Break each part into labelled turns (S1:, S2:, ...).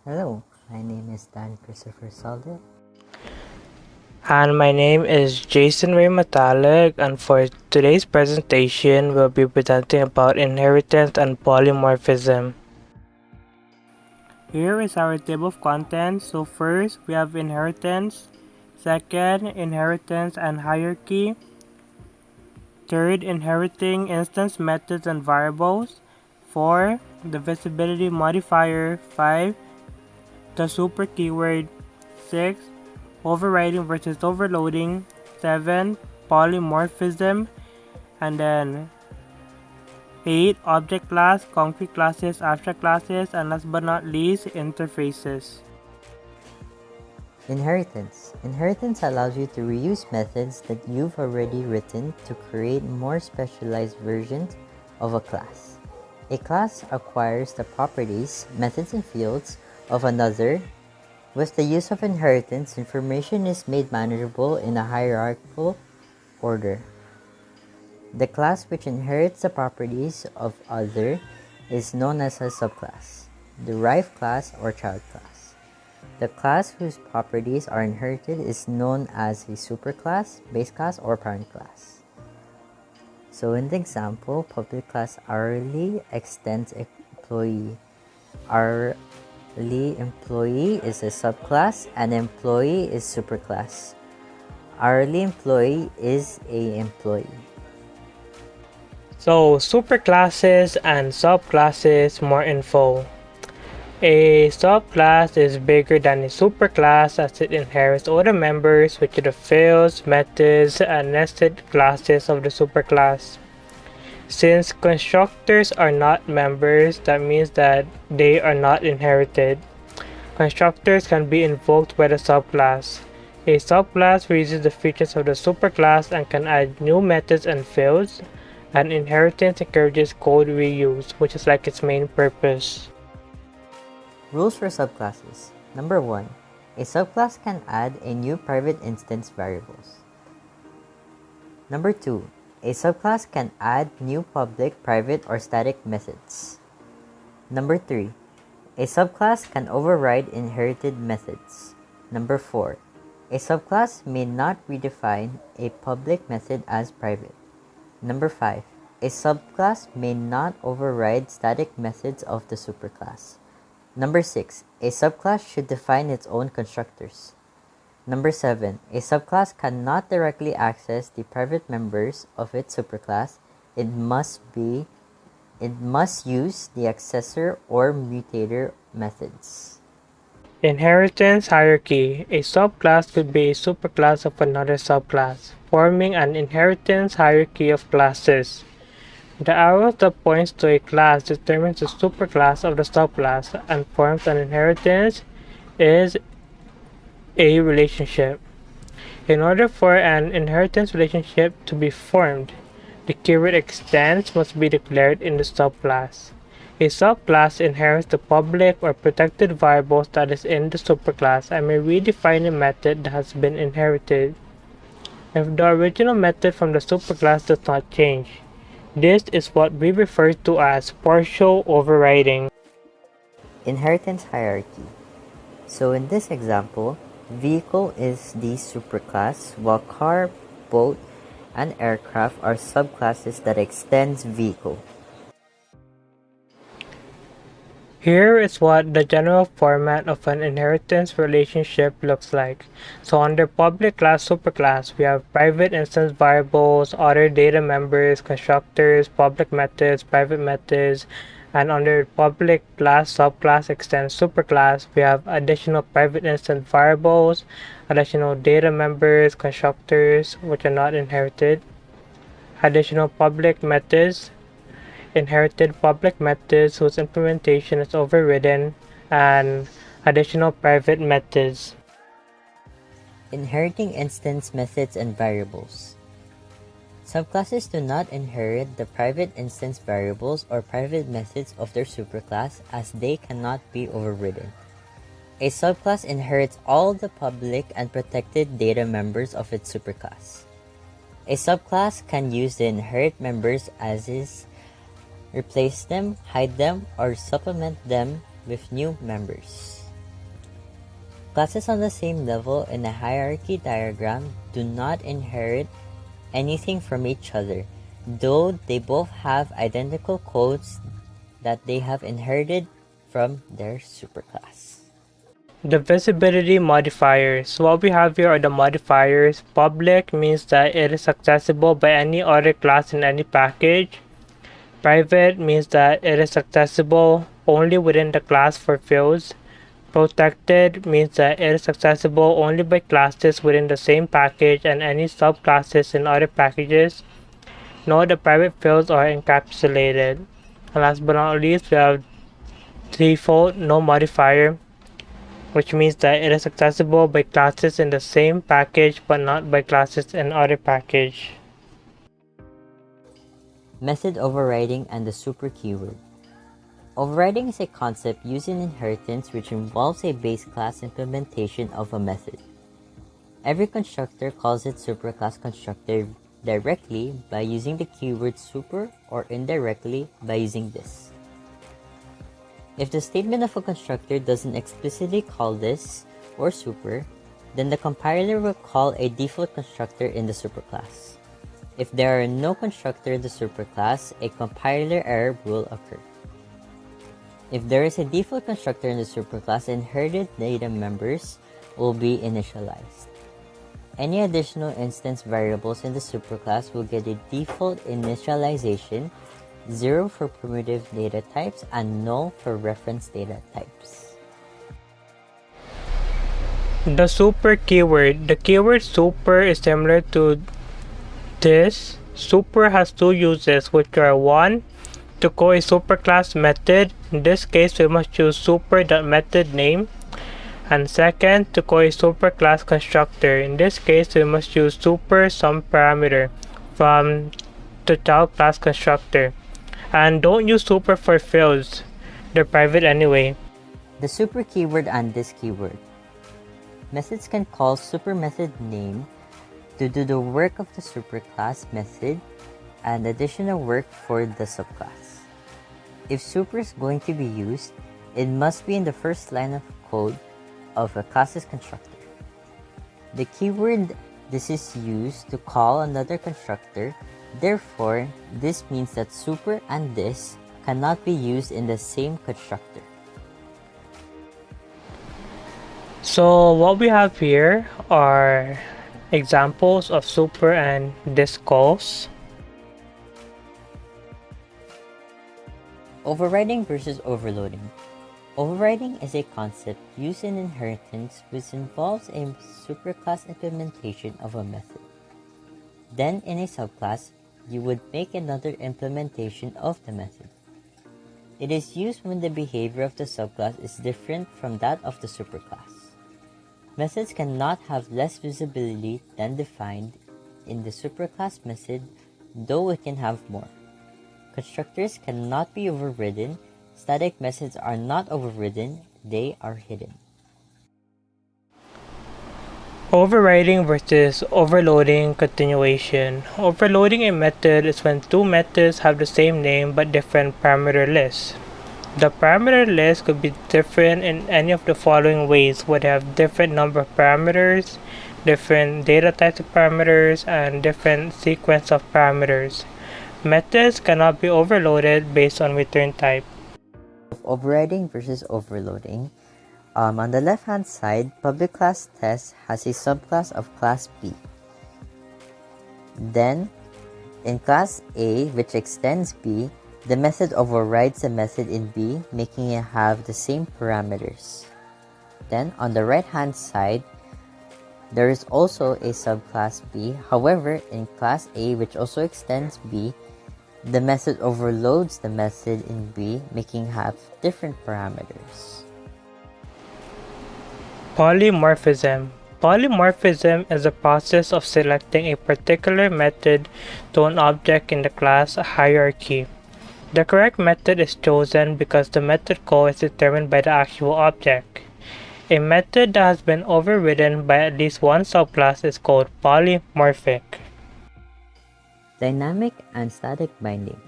S1: Hello, my name is Dan Christopher Salde.
S2: And my name is Jason Ray Matalog, and for today's presentation, we'll be presenting about inheritance and polymorphism. Here is our table of contents. So first, we have inheritance. Second, inheritance and hierarchy. Third, inheriting instance methods and variables. 4, the visibility modifier. 5, the super keyword. 6, overriding versus overloading. 7, polymorphism. And then 8, object class, concrete classes, abstract classes, and last but not least, interfaces.
S1: Inheritance. Inheritance allows you to reuse methods that you've already written to create more specialized versions of a class. A class acquires the properties, methods, and fields of another. With the use of inheritance, information is made manageable in a hierarchical order. The class which inherits the properties of other is known as a subclass, derived class, or child class. The class whose properties are inherited is known as a superclass, base class, or parent class. So in the example, public class hourly extends employee. Hourly employee is a subclass and employee is superclass. Hourly employee is a employee.
S2: So, superclasses and subclasses, more info. A subclass is bigger than a superclass as it inherits all the members, which are the fields, methods, and nested classes of the superclass. Since constructors are not members, that means that they are not inherited. Constructors can be invoked by the subclass. A subclass reuses the features of the superclass and can add new methods and fields, and inheritance encourages code reuse, which is like its main purpose.
S1: Rules for subclasses. Number 1. A subclass can add a new private instance variables. Number 2. A subclass can add new public, private, or static methods. Number 3. A subclass can override inherited methods. Number 4. A subclass may not redefine a public method as private. Number 5. A subclass may not override static methods of the superclass. Number 6. A subclass should define its own constructors. Number 7. A subclass cannot directly access the private members of its superclass. It must use the accessor or mutator methods.
S2: Inheritance hierarchy. A subclass could be a superclass of another subclass, forming an inheritance hierarchy of classes. The arrow that points to a class determines the superclass of the subclass and forms an inheritance is a relationship. In order for an inheritance relationship to be formed, the keyword extends must be declared in the subclass. A subclass inherits the public or protected variables that is in the superclass and may redefine a method that has been inherited if the original method from the superclass does not change. This is what we refer to as partial overriding.
S1: Inheritance hierarchy. So in this example, vehicle is the superclass, while car, boat, and aircraft are subclasses that extends vehicle.
S2: Here is what the general format of an inheritance relationship looks like. So under public class superclass, we have private instance variables, other data members, constructors, public methods, private methods, and under public class subclass extends superclass, we have additional private instance variables, additional data members, constructors, which are not inherited, additional public methods, inherited public methods whose implementation is overridden, and additional private methods.
S1: Inheriting instance methods and variables. Subclasses do not inherit the private instance variables or private methods of their superclass as they cannot be overridden. A subclass inherits all the public and protected data members of its superclass. A subclass can use the inherit members as is, replace them, hide them, or supplement them with new members. Subclasses on the same level in a hierarchy diagram do not inherit anything from each other, though they both have identical codes that they have inherited from their superclass.
S2: The visibility modifiers. What we have here are the modifiers. Public means that it is accessible by any other class in any package. Private means that it is accessible only within the class for fields. Protected means that it is accessible only by classes within the same package and any subclasses in other packages. Note the private fields are encapsulated. And last but not least, we have default no modifier, which means that it is accessible by classes in the same package but not by classes in other package.
S1: Method overriding and the super keyword. Overriding is a concept used in inheritance which involves a base class implementation of a method. Every constructor calls its superclass constructor directly by using the keyword super or indirectly by using this. If the statement of a constructor doesn't explicitly call this or super, then the compiler will call a default constructor in the superclass. If there are no constructor in the superclass, a compiler error will occur. If there is a default constructor in the superclass, inherited data members will be initialized. Any additional instance variables in the superclass will get a default initialization, 0 for primitive data types and null for reference data types.
S2: The super keyword. The keyword super is similar to this. Super has two uses, which are 1. To call a superclass method. In this case, we must choose super.method name. And second, to call a superclass constructor. In this case, we must use super some parameter from the child class constructor. And don't use super for fields. They're private anyway.
S1: The super keyword and this keyword. Methods can call super method name to do the work of the superclass method and additional work for the subclass. If super is going to be used, it must be in the first line of code of a class's constructor. The keyword this is used to call another constructor, therefore, this means that super and this cannot be used in the same constructor.
S2: So what we have here are examples of super and this calls.
S1: Overriding versus overloading. Overriding is a concept used in inheritance which involves a superclass implementation of a method. Then in a subclass, you would make another implementation of the method. It is used when the behavior of the subclass is different from that of the superclass. Methods cannot have less visibility than defined in the superclass method, though it can have more. Constructors cannot be overridden. Static methods are not overridden, they are hidden.
S2: Overriding versus overloading continuation. Overloading a method is when two methods have the same name but different parameter lists. The parameter list could be different in any of the following ways, where they have different number of parameters, different data types of parameters, and different sequence of parameters. Methods cannot be overloaded based on return type.
S1: Overriding versus overloading. On the left hand side, public class test has a subclass of class B. Then, in class A, which extends B, the method overrides the method in B, making it have the same parameters. Then, on the right hand side, there is also a subclass B. However, in class A, which also extends B, the method overloads the method in B, making have different parameters.
S2: Polymorphism. Polymorphism is the process of selecting a particular method to an object in the class hierarchy. The correct method is chosen because the method call is determined by the actual object. A method that has been overridden by at least one subclass is called polymorphic.
S1: Dynamic and static binding.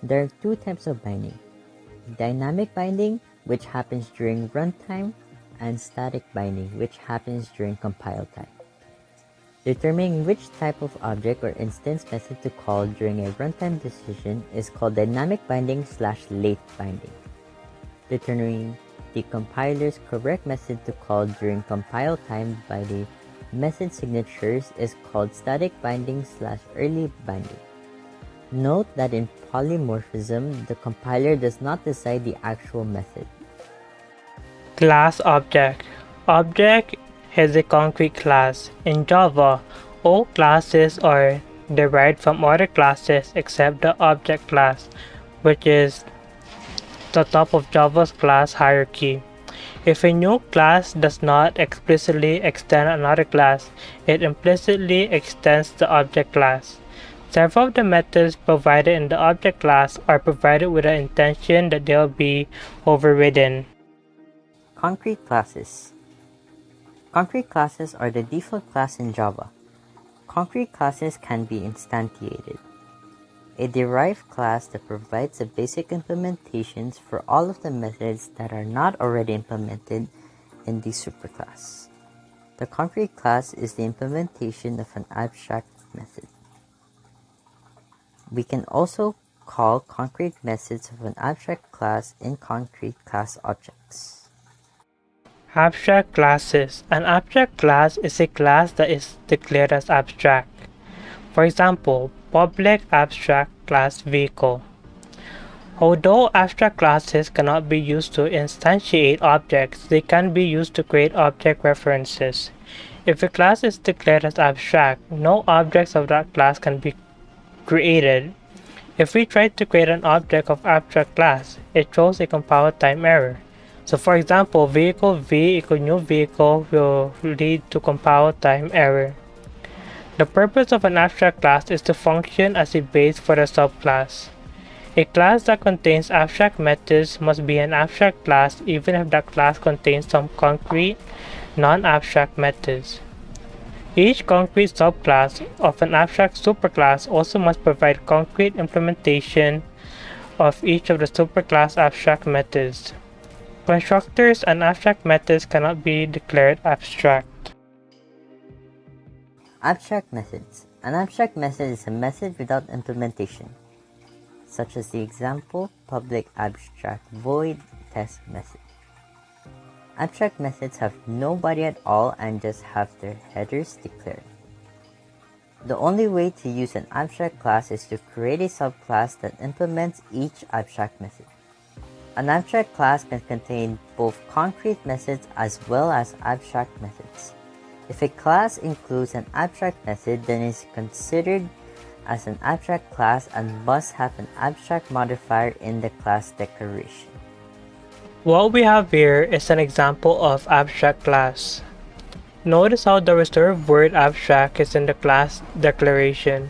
S1: There are two types of binding. Dynamic binding, which happens during runtime, and static binding, which happens during compile time. Determining which type of object or instance method to call during a runtime decision is called dynamic binding/late binding. Determining the compiler's correct method to call during compile time by the method signatures is called static binding/early binding. Note that in polymorphism, the compiler does not decide the actual method.
S2: Class object. Object is a concrete class. In Java, all classes are derived from other classes except the object class, which is the top of Java's class hierarchy. If a new class does not explicitly extend another class, it implicitly extends the object class. Several of the methods provided in the object class are provided with the intention that they'll be overridden.
S1: Concrete classes. Concrete classes are the default class in Java. Concrete classes can be instantiated. A derived class that provides the basic implementations for all of the methods that are not already implemented in the superclass. The concrete class is the implementation of an abstract method. We can also call concrete methods of an abstract class in concrete class objects.
S2: Abstract classes. An abstract class is a class that is declared as abstract. For example, public abstract class vehicle. Although abstract classes cannot be used to instantiate objects, they can be used to create object references. If a class is declared as abstract, no objects of that class can be created. If we try to create an object of abstract class, it throws a compile time error. So for example, vehicle v equal new vehicle will lead to compile time error. The purpose of an abstract class is to function as a base for the subclass. A class that contains abstract methods must be an abstract class even if that class contains some concrete, non-abstract methods. Each concrete subclass of an abstract superclass also must provide concrete implementation of each of the superclass abstract methods. Constructors and abstract methods cannot be declared abstract.
S1: Abstract methods. An abstract method is a method without implementation, such as the example public abstract void test method. Abstract methods have no body at all and just have their headers declared. The only way to use an abstract class is to create a subclass that implements each abstract method. An abstract class can contain both concrete methods as well as abstract methods. If a class includes an abstract method, then it is considered as an abstract class and must have an abstract modifier in the class declaration.
S2: What we have here is an example of abstract class. Notice how the reserved word abstract is in the class declaration.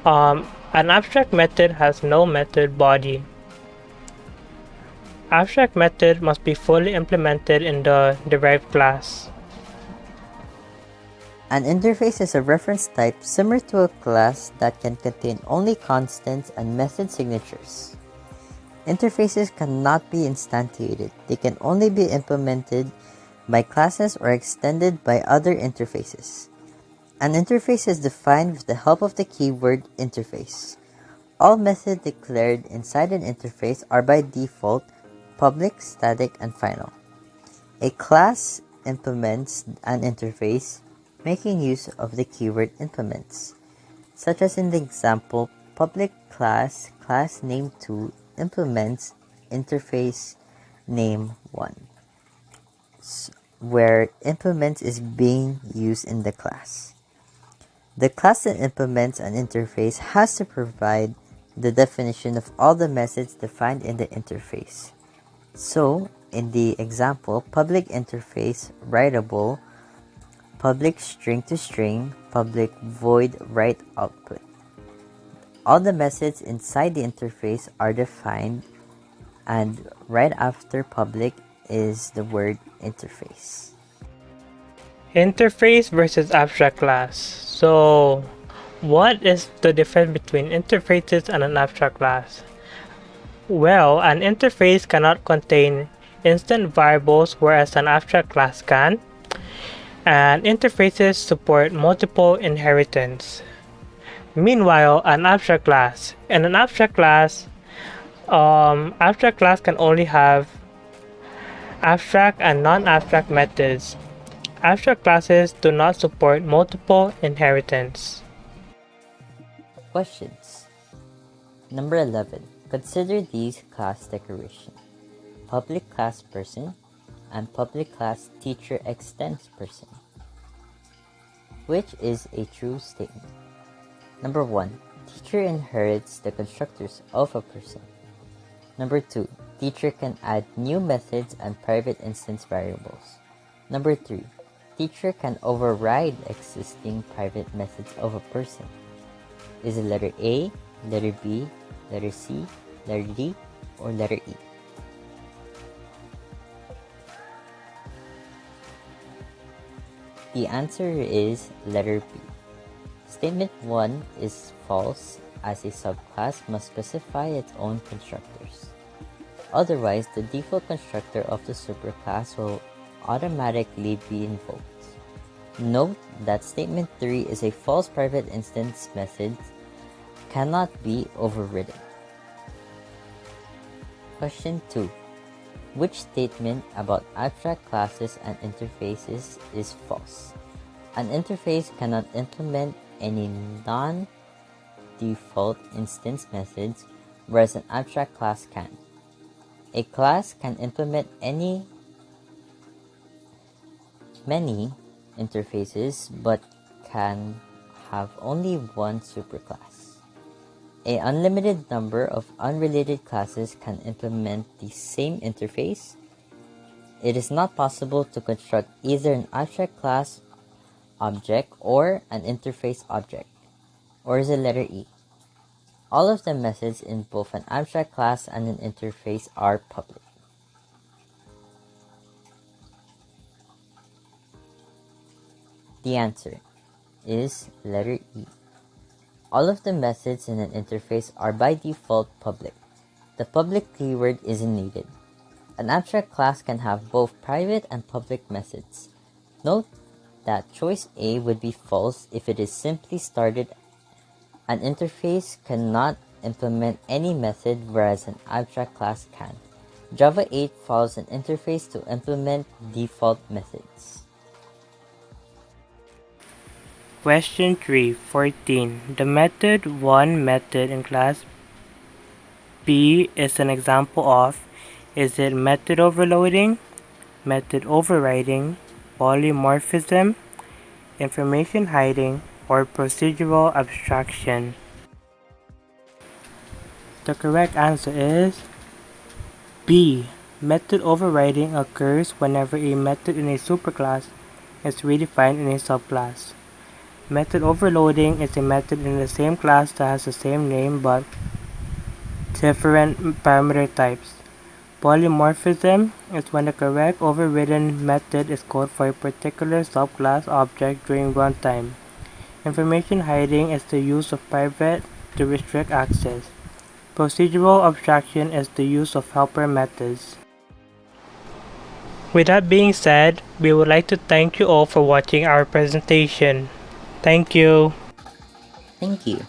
S2: An abstract method has no method body. Abstract method must be fully implemented in the derived class.
S1: An interface is a reference type similar to a class that can contain only constants and method signatures. Interfaces cannot be instantiated. They can only be implemented by classes or extended by other interfaces. An interface is defined with the help of the keyword interface. All methods declared inside an interface are by default public, static, and final. A class implements an interface making use of the keyword implements, such as in the example public class name2 implements interface name1, where implements is being used in the class. The class that implements an interface has to provide the definition of all the methods defined in the interface. So, in the example, public interface writable, public string to string, public void write output. All the methods inside the interface are defined, and right after public is the word interface.
S2: Interface versus abstract class. So, what is the difference between interfaces and an abstract class? Well, an interface cannot contain instant variables, whereas an abstract class can, and interfaces support multiple inheritance. Meanwhile, an abstract class. In an abstract class can only have abstract and non-abstract methods. Abstract classes do not support multiple inheritance.
S1: Questions. Number 11. Consider these class declarations. Public class person and public class teacher extends person. Which is a true statement? Number 1. Teacher inherits the constructors of a person. Number 2. Teacher can add new methods and private instance variables. Number 3. Teacher can override existing private methods of a person. Is it letter A, letter B, letter C, letter D, or letter E? The answer is letter B. Statement 1 is false, as a subclass must specify its own constructors. Otherwise, the default constructor of the superclass will automatically be invoked. Note that statement 3 is a false private instance method cannot be overridden. Question 2. Which statement about abstract classes and interfaces is false? An interface cannot implement any non-default instance methods, whereas an abstract class can. A class can implement many interfaces, but can have only one superclass. An unlimited number of unrelated classes can implement the same interface. It is not possible to construct either an abstract class object or an interface object. Or is it letter E? All of the methods in both an abstract class and an interface are public. The answer is letter E. All of the methods in an interface are by default public. The public keyword isn't needed. An abstract class can have both private and public methods. Note that choice A would be false if it is simply started. An interface cannot implement any method, whereas an abstract class can. Java 8 follows an interface to implement default methods.
S2: Question 3.14. The method 1 method in class B is an example of: is it method overloading, method overriding, polymorphism, information hiding, or procedural abstraction? The correct answer is B. Method overriding occurs whenever a method in a superclass is redefined in a subclass. Method overloading is a method in the same class that has the same name but different parameter types. Polymorphism is when the correct overridden method is called for a particular subclass object during runtime. Information hiding is the use of private to restrict access. Procedural abstraction is the use of helper methods. With that being said, we would like to thank you all for watching our presentation. Thank you.
S1: Thank you.